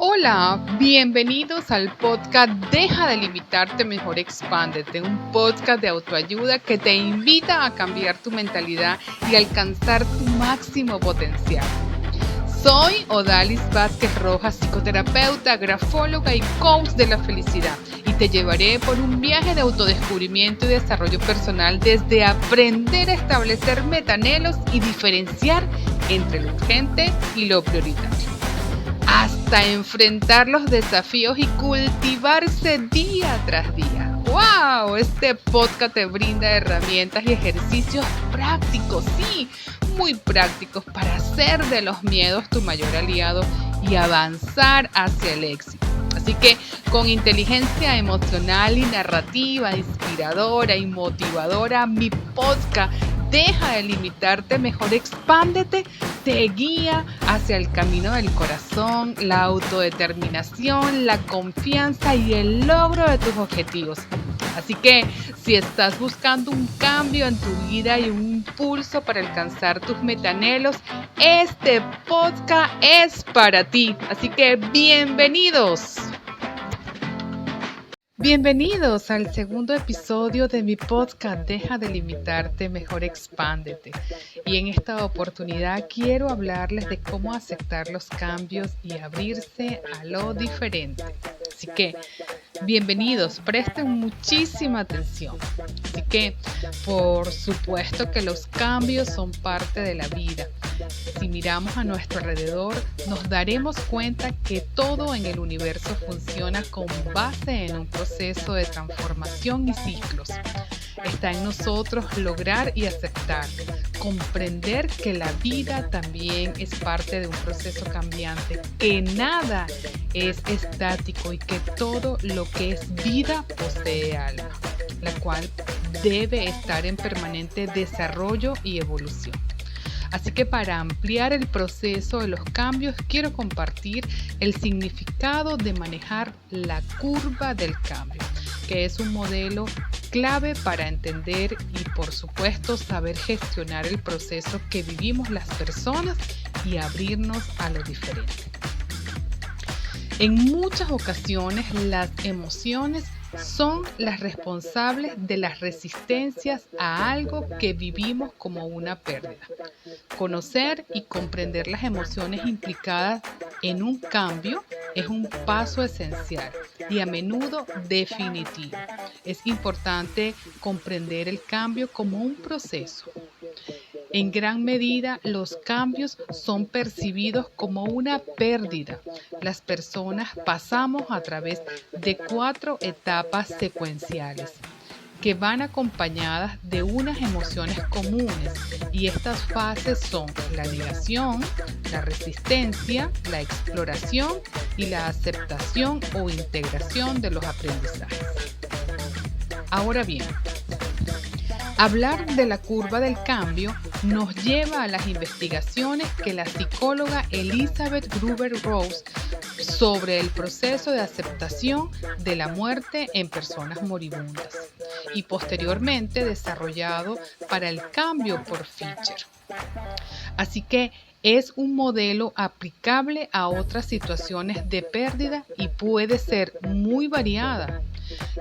Hola, bienvenidos al podcast Deja de limitarte, mejor expándete, un podcast de autoayuda que te invita a cambiar tu mentalidad y alcanzar tu máximo potencial. Soy Odalis Vázquez Rojas, psicoterapeuta, grafóloga y coach de la felicidad, y te llevaré por un viaje de autodescubrimiento y desarrollo personal desde aprender a establecer metanhelos y diferenciar entre lo urgente y lo prioritario, hasta enfrentar los desafíos y cultivarse día tras día. ¡Wow! Este podcast te brinda herramientas y ejercicios prácticos, sí, muy prácticos, para hacer de los miedos tu mayor aliado y avanzar hacia el éxito. Así que con inteligencia emocional y narrativa inspiradora y motivadora, mi podcast Deja de limitarte, mejor expándete, te guía hacia el camino del corazón, la autodeterminación, la confianza y el logro de tus objetivos. Así que si estás buscando un cambio en tu vida y un impulso para alcanzar tus metanhelos, este podcast es para ti. Así que bienvenidos. Bienvenidos al segundo episodio de mi podcast Deja de limitarte, mejor expándete. Y en esta oportunidad quiero hablarles de cómo aceptar los cambios y abrirse a lo diferente. Así que, bienvenidos, presten muchísima atención. Así que, por supuesto que los cambios son parte de la vida. Si miramos a nuestro alrededor, nos daremos cuenta que todo en el universo funciona con base en un proceso de transformación y ciclos. Está en nosotros lograr y aceptar, comprender que la vida también es parte de un proceso cambiante, que nada es estático y que todo lo que es vida posee alma, la cual debe estar en permanente desarrollo y evolución. Así que para ampliar el proceso de los cambios, quiero compartir el significado de manejar la curva del cambio, que es un modelo clave para entender y, por supuesto, saber gestionar el proceso que vivimos las personas y abrirnos a lo diferente. En muchas ocasiones, las emociones son las responsables de las resistencias a algo que vivimos como una pérdida. Conocer y comprender las emociones implicadas en un cambio es un paso esencial y a menudo definitivo. Es importante comprender el cambio como un proceso. En gran medida, los cambios son percibidos como una pérdida. Las personas pasamos a través de 4 etapas secuenciales que van acompañadas de unas emociones comunes, y estas fases son la negación, la resistencia, la exploración y la aceptación o integración de los aprendizajes. Ahora bien, hablar de la curva del cambio nos lleva a las investigaciones que la psicóloga Elizabeth Gruber-Rose sobre el proceso de aceptación de la muerte en personas moribundas y posteriormente desarrollado para el cambio por Fisher. Así que es un modelo aplicable a otras situaciones de pérdida y puede ser muy variada,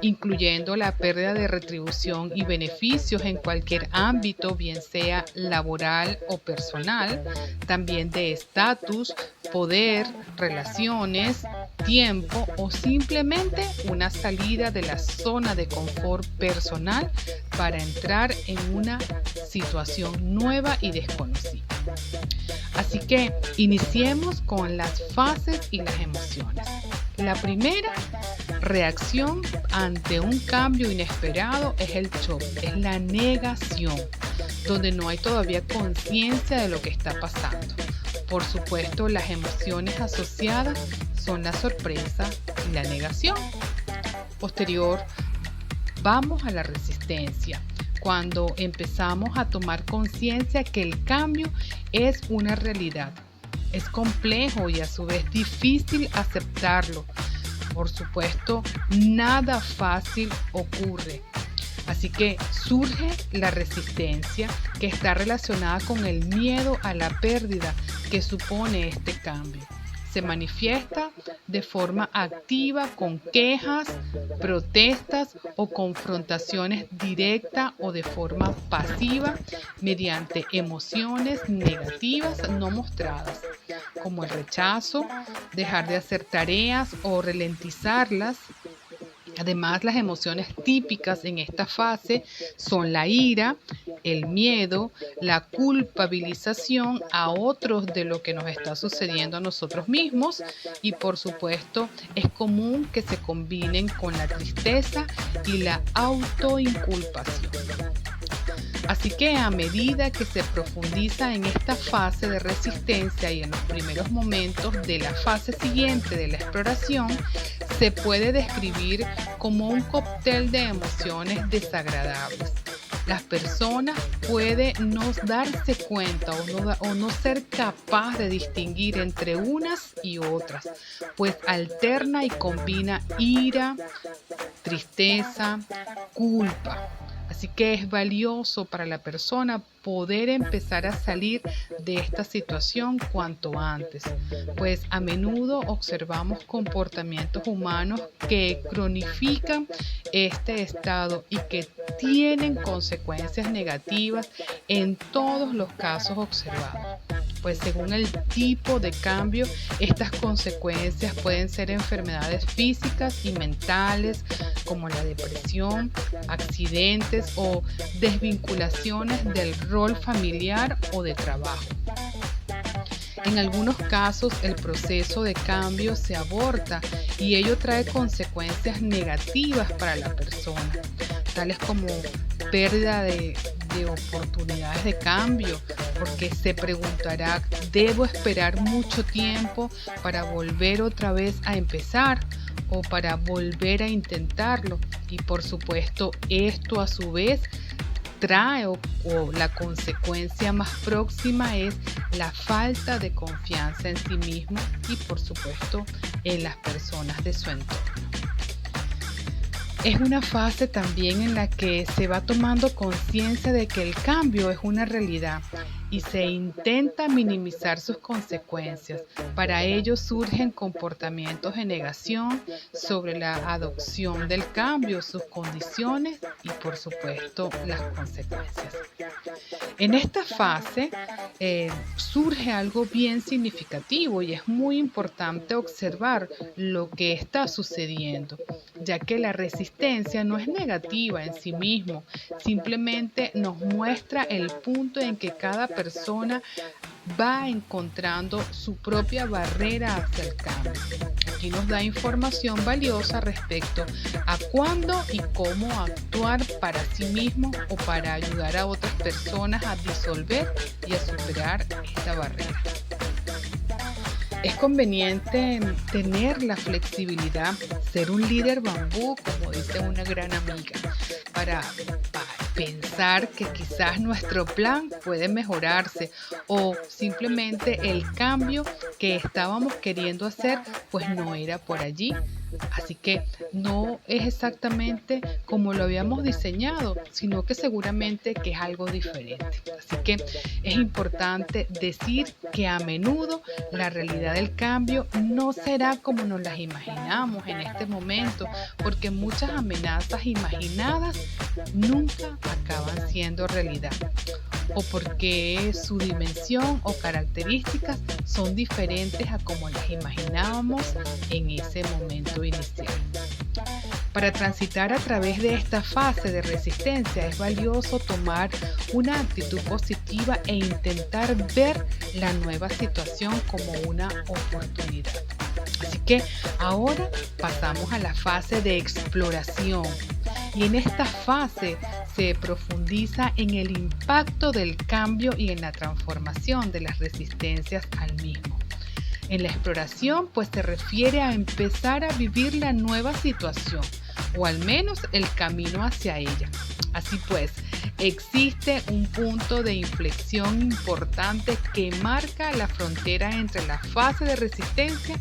incluyendo la pérdida de retribución y beneficios en cualquier ámbito, bien sea laboral o personal, también de estatus, poder, relaciones, tiempo o simplemente una salida de la zona de confort personal para entrar en una situación nueva y desconocida. Así que iniciemos con las fases y las emociones. La primera reacción ante un cambio inesperado es el shock, es la negación, donde no hay todavía conciencia de lo que está pasando. Por supuesto, las emociones asociadas son la sorpresa y la negación. Posterior, vamos a la resistencia, cuando empezamos a tomar conciencia que el cambio es una realidad. Es complejo y a su vez difícil aceptarlo. Por supuesto, nada fácil ocurre. Así que surge la resistencia, que está relacionada con el miedo a la pérdida que supone este cambio. se manifiesta de forma activa con quejas, protestas o confrontaciones directas o de forma pasiva mediante emociones negativas no mostradas, como el rechazo, dejar de hacer tareas o ralentizarlas. Además, las emociones típicas en esta fase son la ira, el miedo, la culpabilización a otros de lo que nos está sucediendo a nosotros mismos y, por supuesto, es común que se combinen con la tristeza y la autoinculpación. Así que a medida que se profundiza en esta fase de resistencia y en los primeros momentos de la fase siguiente de la exploración, se puede describir como un cóctel de emociones desagradables. Las personas pueden no darse cuenta o no ser capaz de distinguir entre unas y otras, pues alterna y combina ira, tristeza, culpa. Así que es valioso para la persona poder empezar a salir de esta situación cuanto antes, pues a menudo observamos comportamientos humanos que cronifican este estado y que tienen consecuencias negativas en todos los casos observados. Pues según el tipo de cambio, estas consecuencias pueden ser enfermedades físicas y mentales como la depresión, accidentes o desvinculaciones del rol familiar o de trabajo. En algunos casos el proceso de cambio se aborta y ello trae consecuencias negativas para la persona, tales como pérdida de oportunidades de cambio, porque se preguntará, ¿debo esperar mucho tiempo para volver otra vez a empezar o para volver a intentarlo? Y por supuesto, esto a su vez trae o la consecuencia más próxima es la falta de confianza en sí mismo y por supuesto en las personas de su entorno. Es una fase también en la que se va tomando conciencia de que el cambio es una realidad y se intenta minimizar sus consecuencias. Para ello surgen comportamientos de negación sobre la adopción del cambio, sus condiciones y por supuesto las consecuencias. En esta fase surge algo bien significativo y es muy importante observar lo que está sucediendo, ya que la resistencia no es negativa en sí mismo, simplemente nos muestra el punto en que cada persona va encontrando su propia barrera hacia el cambio. Aquí nos da información valiosa respecto a cuándo y cómo actuar para sí mismo o para ayudar a otras personas a disolver y a superar esta barrera. Es conveniente tener la flexibilidad, ser un líder bambú, como dice una gran amiga, para pensar que quizás nuestro plan puede mejorarse o simplemente el cambio que estábamos queriendo hacer pues no era por allí. Así que no es exactamente como lo habíamos diseñado, sino que seguramente que es algo diferente. Así que es importante decir que a menudo la realidad del cambio no será como nos las imaginamos en este momento, porque muchas amenazas imaginadas nunca acaban siendo realidad, o porque su dimensión o características son diferentes a como las imaginábamos en ese momento inicial. Para transitar a través de esta fase de resistencia es valioso tomar una actitud positiva e intentar ver la nueva situación como una oportunidad. Así que ahora pasamos a la fase de exploración. Y en esta fase se profundiza en el impacto del cambio y en la transformación de las resistencias al mismo. En la exploración, pues se refiere a empezar a vivir la nueva situación, o al menos el camino hacia ella. Así pues, existe un punto de inflexión importante que marca la frontera entre la fase de resistencia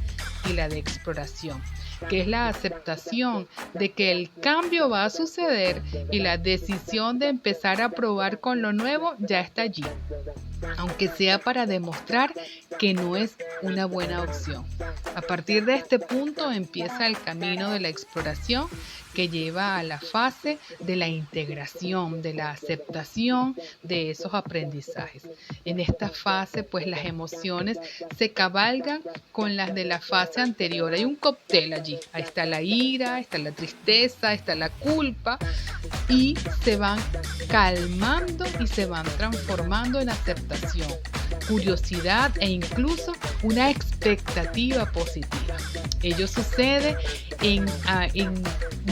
y la de exploración. que es la aceptación de que el cambio va a suceder y la decisión de empezar a probar con lo nuevo ya está allí, aunque sea para demostrar que no es una buena opción. A partir de este punto empieza el camino de la exploración que lleva a la fase de la integración, de la aceptación de esos aprendizajes. En esta fase, pues las emociones se cabalgan con las de la fase anterior. Hay un cóctel allí. Ahí está la ira, está la tristeza, está la culpa y se van calmando y se van transformando en aceptación, curiosidad e incluso una expectativa positiva. Ello sucede en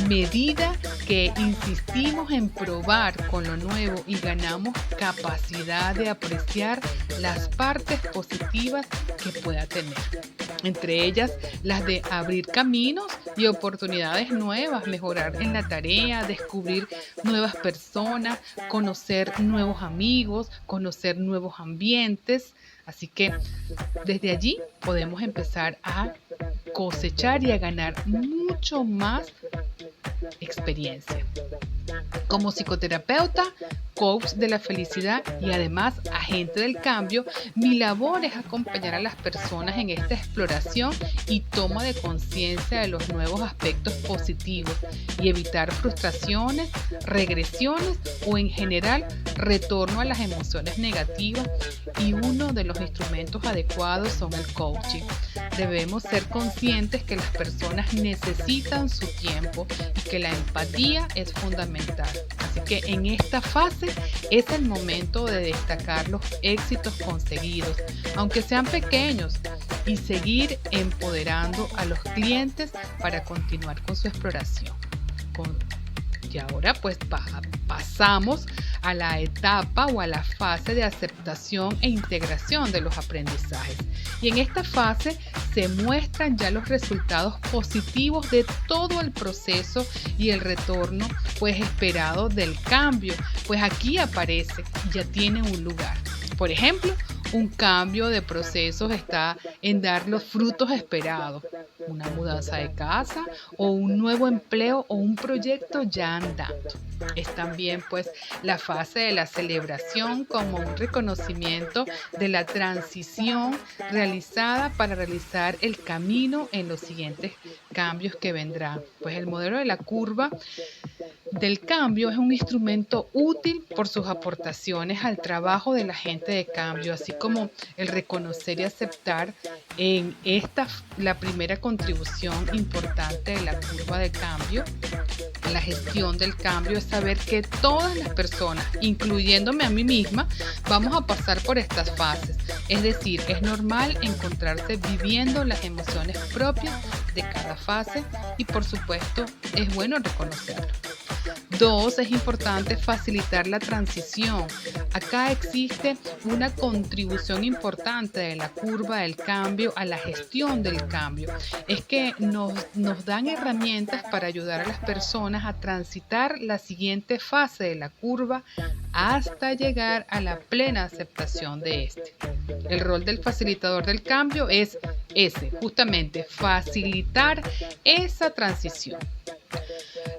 medida que insistimos en probar con lo nuevo y ganamos capacidad de apreciar las partes positivas que pueda tener. Entre ellas, las de abrir caminos y oportunidades nuevas, mejorar en la tarea, descubrir nuevas personas, conocer nuevos amigos, conocer nuevos ambientes. Así que desde allí podemos empezar a cosechar y a ganar mucho más experiencia. Como psicoterapeuta, coach de la felicidad y además agente del cambio, mi labor es acompañar a las personas en esta exploración y toma de conciencia de los nuevos aspectos positivos y evitar frustraciones, regresiones o en general retorno a las emociones negativas, y uno de los instrumentos adecuados son el coaching. Debemos ser conscientes que las personas necesitan su tiempo y que la empatía es fundamental. Así que en esta fase es el momento de destacar los éxitos conseguidos, aunque sean pequeños, y seguir empoderando a los clientes para continuar con su exploración. Y ahora pues pasamos a la etapa o a la fase de aceptación e integración de los aprendizajes. Y en esta fase se muestran ya los resultados positivos de todo el proceso y el retorno pues esperado del cambio, pues aquí aparece y ya tiene un lugar. Por ejemplo, un cambio de procesos está en dar los frutos esperados, una mudanza de casa o un nuevo empleo o un proyecto ya andando. Es también pues la fase de la celebración como un reconocimiento de la transición realizada para realizar el camino en los siguientes cambios que vendrán. Pues el modelo de la curva del cambio es un instrumento útil por sus aportaciones al trabajo del agente de cambio, así como el reconocer y aceptar en esta la primera contribución importante de la curva de cambio. La gestión del cambio es saber que todas las personas, incluyéndome a mí misma, vamos a pasar por estas fases. Es decir, es normal encontrarse viviendo las emociones propias de cada fase y por supuesto es bueno reconocerlo. 2. Es importante facilitar la transición. Acá existe una contribución importante de la curva del cambio a la gestión del cambio. Es que nos dan herramientas para ayudar a las personas a transitar la siguiente fase de la curva hasta llegar a la plena aceptación de este. El rol del facilitador del cambio es ese, justamente facilitar esa transición.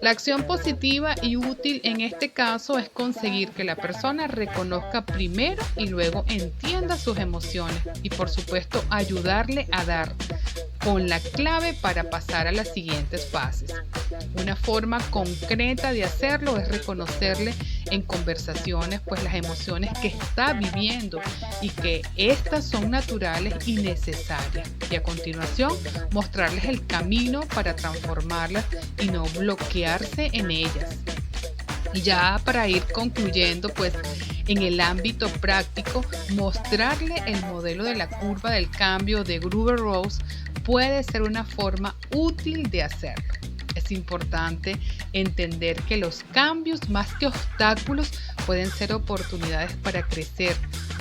La acción positiva y útil en este caso es conseguir que la persona reconozca primero y luego entienda sus emociones y por supuesto ayudarle a dar con la clave para pasar a las siguientes fases. Una forma concreta de hacerlo es reconocerle en conversaciones pues las emociones que está viviendo y que estas son naturales y necesarias, y a continuación mostrarles el camino para transformarlas y no bloquearse en ellas. Y ya para ir concluyendo, pues en el ámbito práctico, mostrarle el modelo de la curva del cambio de Gruber-Rose puede ser una forma útil de hacerlo. Es importante entender que los cambios, más que obstáculos, pueden ser oportunidades para crecer,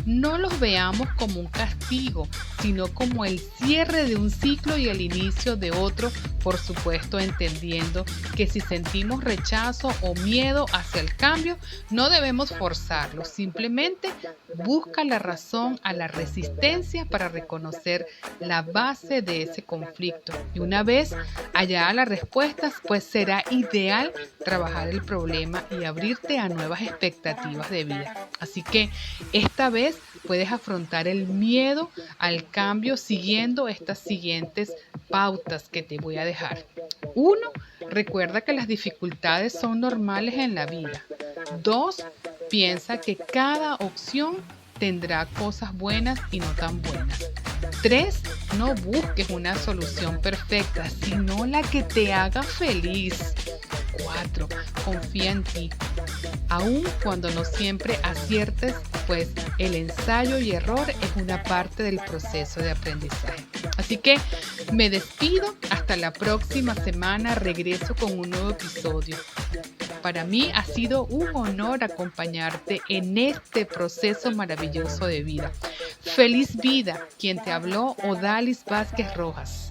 no los veamos como un castigo, sino como el cierre de un ciclo y el inicio de otro, por supuesto entendiendo que si sentimos rechazo o miedo hacia el cambio, no debemos forzarlo, simplemente busca la razón a la resistencia para reconocer la base de ese conflicto. Y una vez hallada las respuestas, pues será ideal trabajar el problema y abrirte a nuevas expectativas de vida. Así que esta vez puedes afrontar el miedo al cambio siguiendo estas siguientes pautas que te voy a dejar. 1. Recuerda que las dificultades son normales en la vida. 2. Piensa que cada opción tendrá cosas buenas y no tan buenas. 3. No busques una solución perfecta, sino la que te haga feliz. 4. Confía en ti. Aun cuando no siempre aciertes, pues el ensayo y error es una parte del proceso de aprendizaje. Así que me despido. Hasta la próxima semana. Regreso con un nuevo episodio. Para mí ha sido un honor acompañarte en este proceso maravilloso de vida. Feliz vida. Quien te habló, Odalis Vázquez Rojas.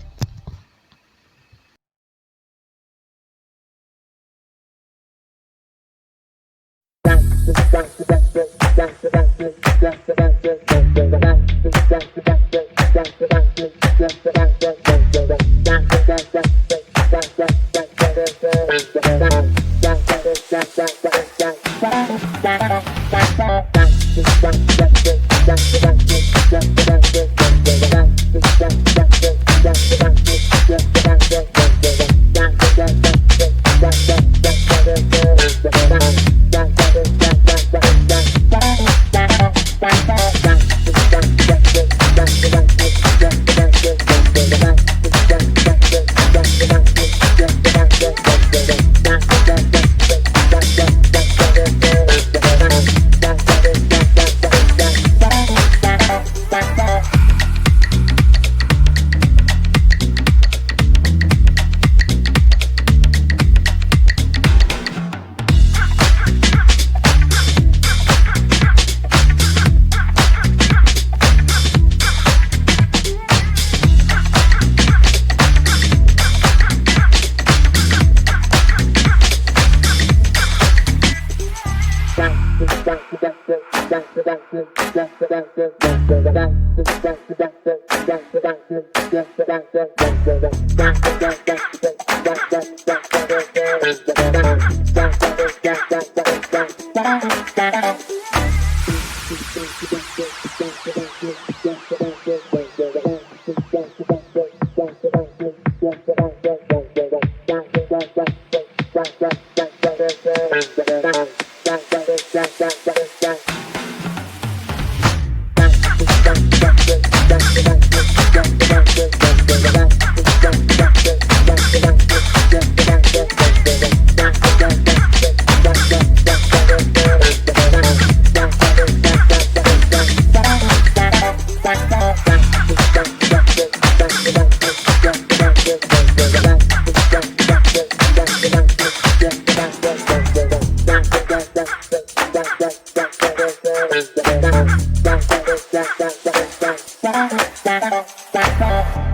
Bye.